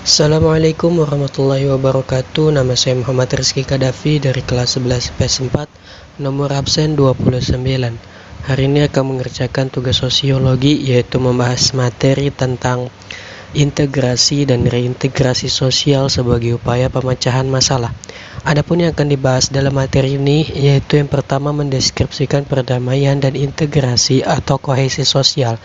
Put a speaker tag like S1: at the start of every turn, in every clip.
S1: Assalamualaikum warahmatullahi wabarakatuh. Nama saya Muhammad Rizky Kadafi dari kelas 11 PS4, nomor absen 29. Hari ini akan mengerjakan tugas sosiologi, yaitu membahas materi tentang integrasi dan reintegrasi sosial sebagai upaya pemecahan masalah. Adapun yang akan dibahas dalam materi ini yaitu yang pertama mendeskripsikan perdamaian dan integrasi atau kohesi sosial.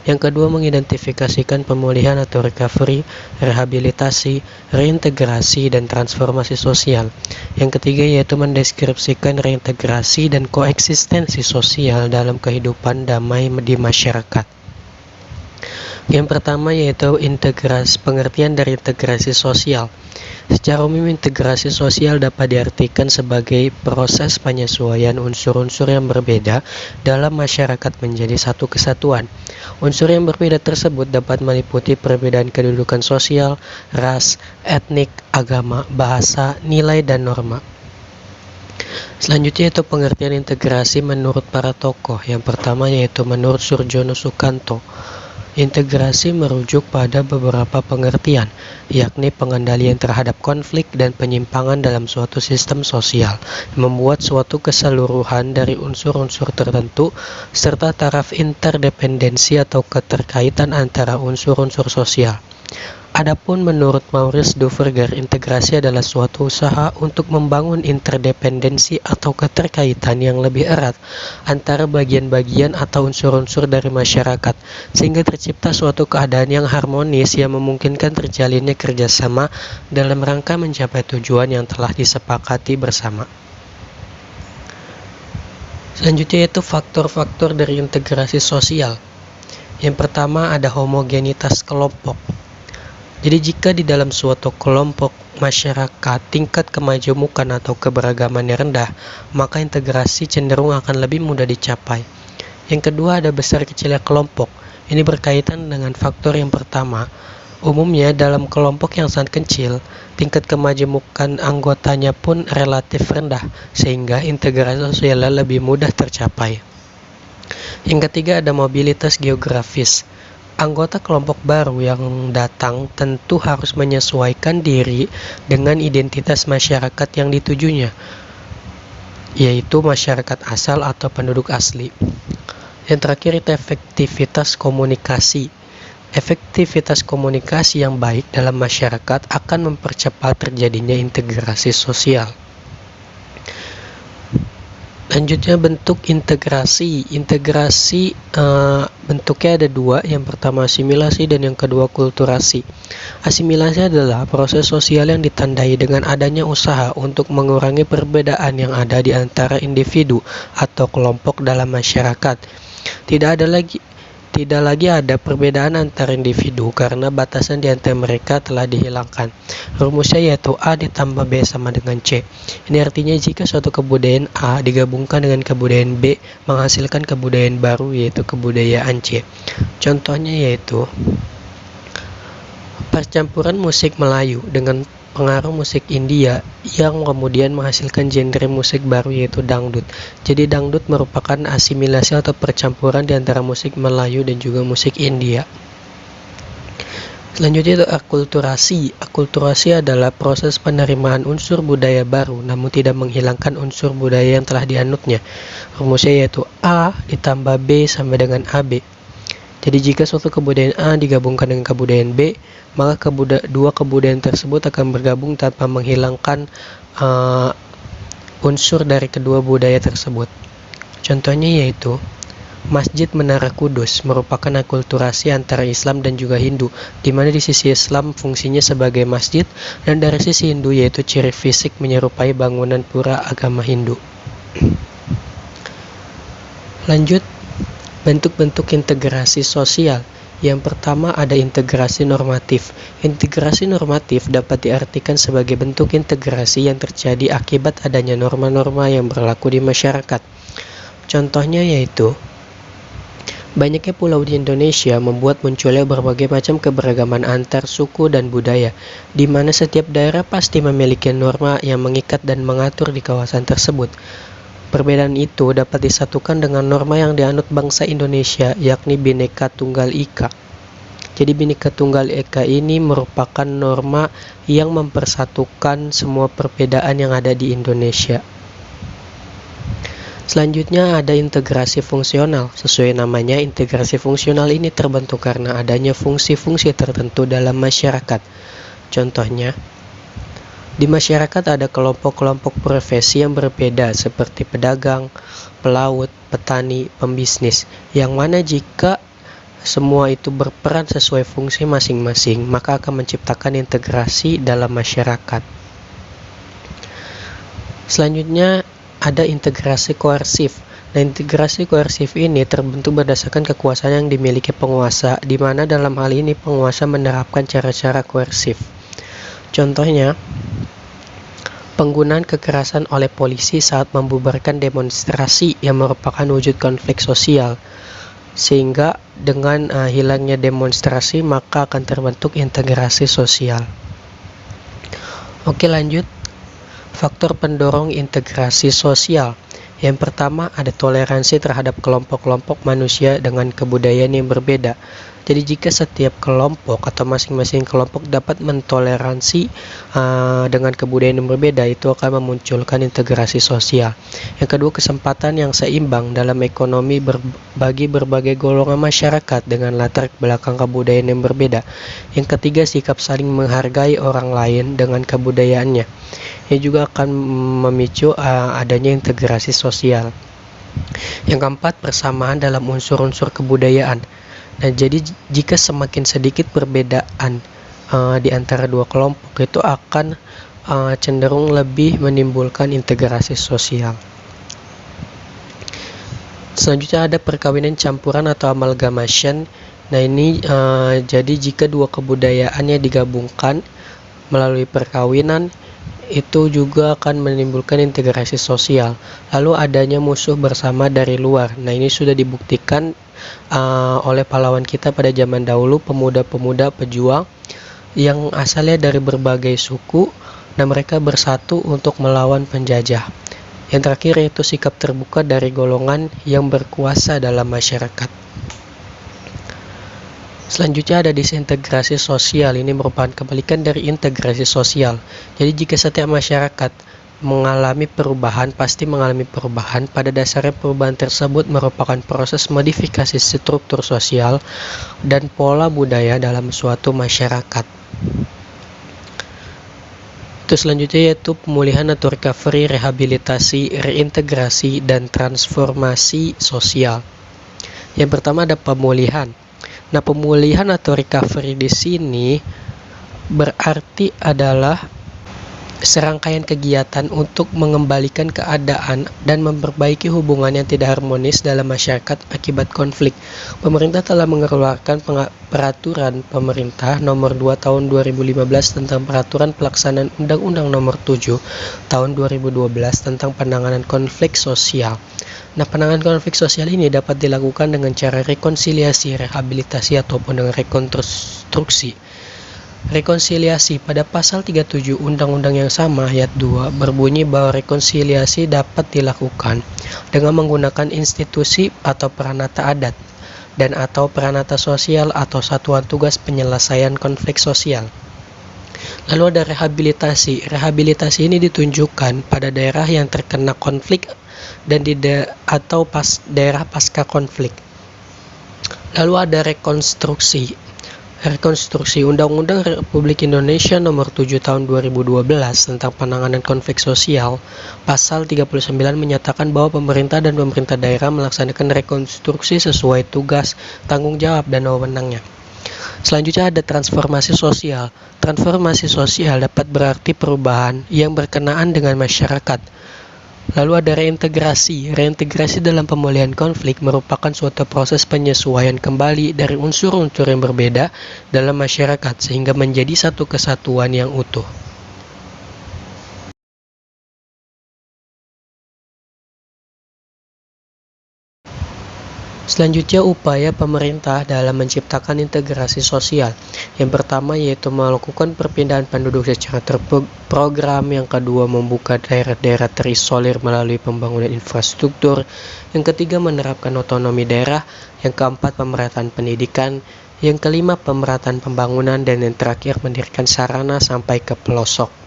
S1: Yang kedua mengidentifikasikan pemulihan atau recovery, rehabilitasi, reintegrasi dan transformasi sosial. Yang ketiga yaitu mendeskripsikan reintegrasi dan koeksistensi sosial dalam kehidupan damai di masyarakat. Yang pertama yaitu integrasi, pengertian dari integrasi sosial. Secara umum, integrasi sosial dapat diartikan sebagai proses penyesuaian unsur-unsur yang berbeda dalam masyarakat menjadi satu kesatuan. Unsur yang berbeda tersebut dapat meliputi perbedaan kedudukan sosial, ras, etnik, agama, bahasa, nilai, dan norma. Selanjutnya yaitu pengertian integrasi menurut para tokoh. Yang pertama yaitu menurut Surjono Sukanto. Integrasi merujuk pada beberapa pengertian, yakni pengendalian terhadap konflik dan penyimpangan dalam suatu sistem sosial, membuat suatu keseluruhan dari unsur-unsur tertentu, serta taraf interdependensi atau keterkaitan antara unsur-unsur sosial. Adapun menurut Maurice Duverger, integrasi adalah suatu usaha untuk membangun interdependensi atau keterkaitan yang lebih erat antara bagian-bagian atau unsur-unsur dari masyarakat, sehingga tercipta suatu keadaan yang harmonis yang memungkinkan terjalinnya kerjasama dalam rangka mencapai tujuan yang telah disepakati bersama. Selanjutnya yaitu faktor-faktor dari integrasi sosial. Yang pertama ada homogenitas kelompok. Jadi jika di dalam suatu kelompok masyarakat tingkat kemajemukan atau keberagamannya rendah, maka integrasi cenderung akan lebih mudah dicapai. Yang kedua ada besar kecilnya kelompok. Ini berkaitan dengan faktor yang pertama. Umumnya dalam kelompok yang sangat kecil, tingkat kemajemukan anggotanya pun relatif rendah, sehingga integrasi sosialnya lebih mudah tercapai. Yang ketiga ada mobilitas geografis. Anggota kelompok baru yang datang tentu harus menyesuaikan diri dengan identitas masyarakat yang ditujunya, yaitu masyarakat asal atau penduduk asli. Yang terakhir itu efektivitas komunikasi. Efektivitas komunikasi yang baik dalam masyarakat akan mempercepat terjadinya integrasi sosial. Lanjutnya bentuk integrasi. Integrasi bentuknya ada dua. Yang pertama asimilasi dan yang kedua kulturasi. Asimilasi adalah proses sosial yang ditandai dengan adanya usaha untuk mengurangi perbedaan yang ada di antara individu atau kelompok dalam masyarakat. Tidak lagi ada perbedaan antar individu karena batasan di antara mereka telah dihilangkan. Rumusnya yaitu A ditambah B sama dengan C. Ini artinya jika suatu kebudayaan A digabungkan dengan kebudayaan B menghasilkan kebudayaan baru yaitu kebudayaan C. Contohnya yaitu percampuran musik Melayu dengan pengaruh musik India yang kemudian menghasilkan genre musik baru yaitu dangdut. Jadi dangdut merupakan asimilasi atau percampuran di antara musik Melayu dan juga musik India. Selanjutnya itu akulturasi. Akulturasi adalah proses penerimaan unsur budaya baru namun tidak menghilangkan unsur budaya yang telah dianutnya. Rumusnya yaitu A ditambah B sama dengan AB. Jadi jika suatu kebudayaan A digabungkan dengan kebudayaan B, maka dua kebudayaan tersebut akan bergabung tanpa menghilangkan unsur dari kedua budaya tersebut. Contohnya yaitu Masjid Menara Kudus merupakan akulturasi antara Islam dan juga Hindu, di mana di sisi Islam fungsinya sebagai masjid dan dari sisi Hindu yaitu ciri fisik menyerupai bangunan pura agama Hindu. Lanjut, bentuk-bentuk integrasi sosial. Yang pertama ada integrasi normatif. Integrasi normatif dapat diartikan sebagai bentuk integrasi yang terjadi akibat adanya norma-norma yang berlaku di masyarakat. Contohnya yaitu banyaknya pulau di Indonesia membuat munculnya berbagai macam keberagaman antar suku dan budaya, di mana setiap daerah pasti memiliki norma yang mengikat dan mengatur di kawasan tersebut. Perbedaan itu dapat disatukan dengan norma yang dianut bangsa Indonesia, yakni Bhinneka Tunggal Ika. Jadi Bhinneka Tunggal Ika ini merupakan norma yang mempersatukan semua perbedaan yang ada di Indonesia. Selanjutnya ada integrasi fungsional. Sesuai namanya, integrasi fungsional ini terbentuk karena adanya fungsi-fungsi tertentu dalam masyarakat. Contohnya, di masyarakat ada kelompok-kelompok profesi yang berbeda seperti pedagang, pelaut, petani, pembisnis, yang mana jika semua itu berperan sesuai fungsi masing-masing, maka akan menciptakan integrasi dalam masyarakat. Selanjutnya ada integrasi koersif. Nah, integrasi koersif ini terbentuk berdasarkan kekuasaan yang dimiliki penguasa, di mana dalam hal ini penguasa menerapkan cara-cara koersif. Contohnya, penggunaan kekerasan oleh polisi saat membubarkan demonstrasi yang merupakan wujud konflik sosial. Sehingga dengan hilangnya demonstrasi maka akan terbentuk integrasi sosial. Oke, lanjut. Faktor pendorong integrasi sosial. Yang pertama ada toleransi terhadap kelompok-kelompok manusia dengan kebudayaan yang berbeda. Jadi jika setiap kelompok atau masing-masing kelompok dapat mentoleransi dengan kebudayaan yang berbeda, itu akan memunculkan integrasi sosial. Yang kedua, kesempatan yang seimbang dalam ekonomi bagi berbagai golongan masyarakat dengan latar belakang kebudayaan yang berbeda. Yang ketiga, sikap saling menghargai orang lain dengan kebudayaannya. Ini juga akan memicu adanya integrasi sosial. Yang keempat, persamaan dalam unsur-unsur kebudayaan. Nah, jadi jika semakin sedikit perbedaan di antara dua kelompok, itu akan cenderung lebih menimbulkan integrasi sosial. Selanjutnya ada perkawinan campuran atau amalgamation. Nah, ini jadi jika dua kebudayaannya digabungkan melalui perkawinan, itu juga akan menimbulkan integrasi sosial. Lalu adanya musuh bersama dari luar. Nah, ini sudah dibuktikan oleh pahlawan kita pada zaman dahulu, pemuda-pemuda pejuang yang asalnya dari berbagai suku, dan mereka bersatu untuk melawan penjajah. Yang terakhir yaitu sikap terbuka dari golongan yang berkuasa dalam masyarakat. Selanjutnya ada disintegrasi sosial. Ini merupakan kebalikan dari integrasi sosial. Jadi jika setiap masyarakat mengalami perubahan, pasti mengalami perubahan. Pada dasarnya perubahan tersebut merupakan proses modifikasi struktur sosial dan pola budaya dalam suatu masyarakat. Itu selanjutnya yaitu pemulihan atau recovery, rehabilitasi, reintegrasi, dan transformasi sosial. Yang pertama ada pemulihan. Nah, pemulihan atau recovery di sini berarti adalah serangkaian kegiatan untuk mengembalikan keadaan dan memperbaiki hubungan yang tidak harmonis dalam masyarakat akibat konflik. Pemerintah telah mengeluarkan peraturan pemerintah nomor 2 tahun 2015 tentang peraturan pelaksanaan Undang-Undang nomor 7 tahun 2012 tentang penanganan konflik sosial. Nah, penanganan konflik sosial ini dapat dilakukan dengan cara rekonsiliasi, rehabilitasi, ataupun dengan rekonstruksi. Rekonsiliasi pada pasal 37 Undang-Undang yang sama ayat 2 berbunyi bahwa rekonsiliasi dapat dilakukan dengan menggunakan institusi atau peranata adat dan atau peranata sosial atau satuan tugas penyelesaian konflik sosial. Lalu ada rehabilitasi. Rehabilitasi ini ditunjukkan pada daerah yang terkena konflik dan daerah pasca konflik. Lalu ada rekonstruksi. Rekonstruksi Undang-Undang Republik Indonesia nomor 7 tahun 2012 tentang penanganan konflik sosial, pasal 39 menyatakan bahwa pemerintah dan pemerintah daerah melaksanakan rekonstruksi sesuai tugas, tanggung jawab, dan wewenangnya. Selanjutnya ada transformasi sosial. Transformasi sosial dapat berarti perubahan yang berkenaan dengan masyarakat. Lalu ada reintegrasi. Reintegrasi dalam pemulihan konflik merupakan suatu proses penyesuaian kembali dari unsur-unsur yang berbeda dalam masyarakat sehingga menjadi satu kesatuan yang utuh. Selanjutnya upaya pemerintah dalam menciptakan integrasi sosial. Yang pertama yaitu melakukan perpindahan penduduk secara terprogram. Yang kedua membuka daerah-daerah terisolir melalui pembangunan infrastruktur. Yang ketiga menerapkan otonomi daerah. Yang keempat pemerataan pendidikan. Yang kelima, pemerataan pembangunan. Dan yang terakhir, mendirikan sarana sampai ke pelosok.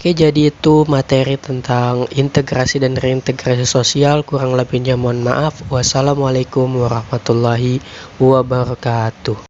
S1: Oke, jadi itu materi tentang integrasi dan reintegrasi sosial. Kurang lebihnya mohon maaf. Wassalamualaikum warahmatullahi wabarakatuh.